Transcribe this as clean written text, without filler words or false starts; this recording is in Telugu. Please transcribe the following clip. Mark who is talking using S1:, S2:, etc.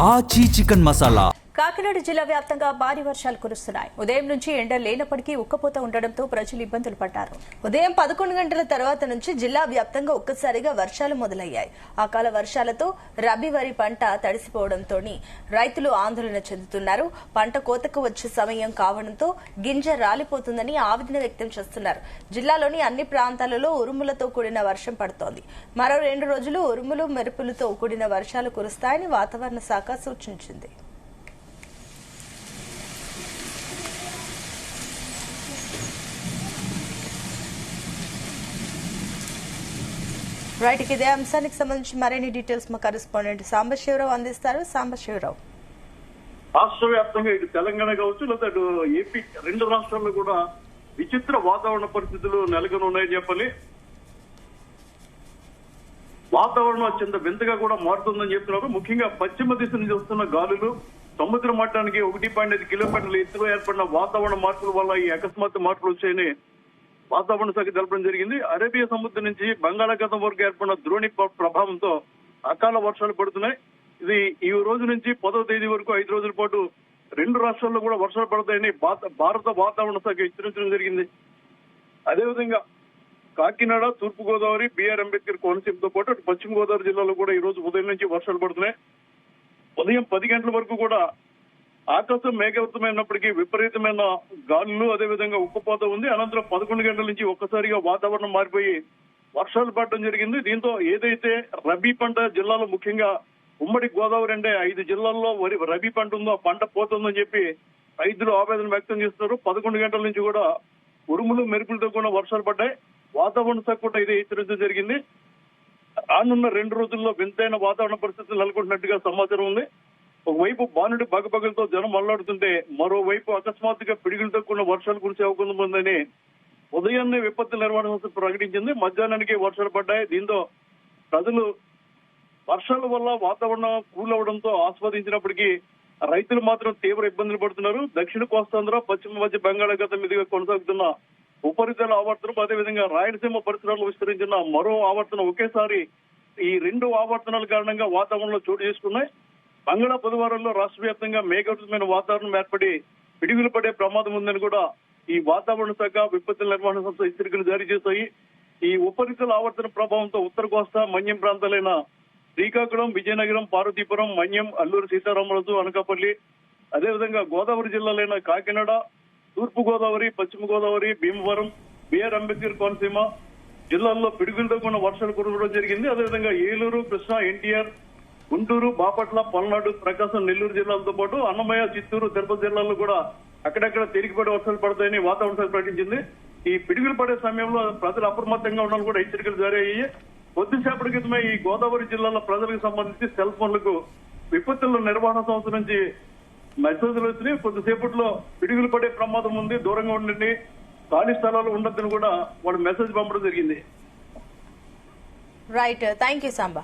S1: ఆచి చికెన్ మసాలా.
S2: కాకినాడ జిల్లా వ్యాప్తంగా భారీ వర్షాలు కురుస్తున్నాయి. ఉదయం నుంచి ఎండ లేనప్పటికీ ఉక్కపోత ఉండడంతో ప్రజలు ఇబ్బందులు పడ్డారు. ఉదయం 11 గంటల తర్వాత నుంచి జిల్లా వ్యాప్తంగా ఒక్కసారిగా వర్షాలు మొదలయ్యాయి. అకాల వర్షాలతో రబీ వరి పంట తడిసిపోవడంతో రైతులు ఆందోళన చెందుతున్నారు. పంట కోతకు వచ్చే సమయం కావడంతో గింజ రాలిపోతుందని ఆవేదన వ్యక్తం చేస్తున్నారు. జిల్లాలోని అన్ని ప్రాంతాలలో ఉరుములతో కూడిన వర్షం పడుతోంది. మరో 2 రోజులు ఉరుములు మెరుపులతో కూడిన వర్షాలు కురుస్తాయని వాతావరణ శాఖ సూచించింది. రైట్, ఇదే అంశానికి సంబంధించి మరిన్ని డీటెయిల్స్ మా కరెస్పాండెంట్ సాంబశివరావు అందిస్తారు. సాంబశివరావు,
S3: రాష్ట్ర వ్యాప్తంగా ఇటు తెలంగాణ కావచ్చు లేదా అటు ఏపీ 2 రాష్ట్రాల్లో కూడా విచిత్ర వాతావరణ పరిస్థితులు నెలకొని ఉన్నాయని చెప్పాలి. వాతావరణం అత్యంత వింతగా కూడా మారుతుందని చెప్తున్నారు. ముఖ్యంగా పశ్చిమ దిశ నుంచి వస్తున్న గాలులు సముద్ర మట్టానికి 1.5 కిలోమీటర్ల ఎత్తులో ఏర్పడిన వాతావరణ మార్పుల వల్ల ఈ అకస్మాత్తు మార్పులు వచ్చాయని వాతావరణ శాఖ తెలపడం జరిగింది. అరేబియా సముద్రం నుంచి బంగాళాఖాతం వరకు ఏర్పడిన ద్రోణి ప్రభావంతో అకాల వర్షాలు పడుతున్నాయి. ఇది ఈ రోజు నుంచి 10వ తేదీ వరకు 5 రోజుల పాటు 2 రాష్ట్రాల్లో కూడా వర్షాలు పడతాయని భారత వాతావరణ శాఖ హెచ్చరించడం జరిగింది. అదేవిధంగా కాకినాడ, తూర్పు గోదావరి, బిఆర్ అంబేద్కర్ కోనసీమతో పాటు అటు పశ్చిమ గోదావరి జిల్లాలో కూడా ఈ రోజు ఉదయం నుంచి వర్షాలు పడుతున్నాయి. ఉదయం 10 గంటల వరకు కూడా ఆకాశం మేఘావృతమైనప్పటికీ విపరీతమైన గాలులు అదేవిధంగా ఉక్కుపోత ఉంది. అనంతరం 11 గంటల నుంచి ఒక్కసారిగా వాతావరణం మారిపోయి వర్షాలు పడటం జరిగింది. దీంతో ఏదైతే రబీ పంట జిల్లాలో ముఖ్యంగా ఉమ్మడి గోదావరి అంటే 5 జిల్లాల్లో రబీ పంట ఉందో ఆ పంట పోతుందని చెప్పి రైతులు ఆవేదన వ్యక్తం చేస్తున్నారు. 11 గంటల నుంచి కూడా ఉరుములు మెరుపులతో కూడా వర్షాలు పడ్డాయి. వాతావరణ శాఖ కూడా ఇదే హెచ్చరించడం జరిగింది. రానున్న 2 రోజుల్లో వింతైన వాతావరణ పరిస్థితులు నెలకొంటున్నట్టుగా సమాచారం ఉంది. ఒకవైపు బానుడి బగబగలతో జనం అల్లాడుతుంటే మరోవైపు అకస్మాత్తుగా పిడుగులతో కూడిన వర్షాలు కురిసే అవకాశం ఉందని ఉదయాన్నే విపత్తు నిర్వహణ సంస్థ ప్రకటించింది. మధ్యాహ్నానికి వర్షాలు పడ్డాయి. దీంతో ప్రజలు వర్షాల వల్ల వాతావరణం కూల్ అవడంతో ఆస్వాదించినప్పటికీ రైతులు మాత్రం తీవ్ర ఇబ్బందులు పడుతున్నారు. దక్షిణ కోస్తాంధ్ర, పశ్చిమ మధ్య బంగాళాఖాతం మీదుగా కొనసాగుతున్న ఉపరితల ఆవర్తనం అదేవిధంగా రాయలసీమ పరిసరాల్లో విస్తరించిన మరో ఆవర్తనం ఒకేసారి ఈ 2 ఆవర్తనాల కారణంగా వాతావరణంలో చోటు చేసుకున్నాయి. మంగళ బుధవారంలో రాష్ట్ర వ్యాప్తంగా మేఘావృతమైన వాతావరణం ఏర్పడి పిడుగులు పడే ప్రమాదం ఉందని కూడా ఈ వాతావరణ శాఖ విపత్తుల నిర్వహణ సంస్థ హెచ్చరికలు జారీ చేశాయి. ఈ ఉపరితల ఆవర్తన ప్రభావంతో ఉత్తర కోస్తా, మన్యం ప్రాంతాలైన శ్రీకాకుళం, విజయనగరం, పార్వతీపురం, మన్యం, అల్లూరు సీతారామరాజు, అనకాపల్లి అదేవిధంగా గోదావరి జిల్లాలైన కాకినాడ, తూర్పు గోదావరి, పశ్చిమ గోదావరి, భీమవరం, బిఆర్ అంబేద్కర్ కోనసీమ జిల్లాల్లో పిడుగులతో కూడిన వర్షాలు కురవడం జరిగింది. అదేవిధంగా ఏలూరు, కృష్ణా, ఎన్టీఆర్, గుంటూరు, బాపట్ల, పల్నాడు, ప్రకాశం, నెల్లూరు జిల్లాలతో పాటు అన్నమయ్య, చిత్తూరు, తిరుపతి జిల్లాల్లో కూడా అక్కడక్కడ తేలికపడే వర్షాలు పడతాయని వాతావరణ శాఖ ప్రకటించింది. ఈ పిడుగులు పడే సమయంలో ప్రజలు అప్రమత్తంగా ఉండాలని కూడా హెచ్చరికలు జారీ అయ్యాయి. కొద్దిసేపటి క్రితమే ఈ గోదావరి జిల్లాల ప్రజలకు సంబంధించి సెల్ ఫోన్లకు విపత్తుల నిర్వహణ సంస్థ నుంచి మెసేజ్లు వచ్చినాయి. కొద్దిసేపట్లో పిడుగులు పడే ప్రమాదం ఉంది, దూరంగా ఉండండి, ఖాళీ స్థలాలు ఉండొద్దని కూడా వాళ్ళు మెసేజ్ పంపడం జరిగింది.
S2: Right, thank you Samba.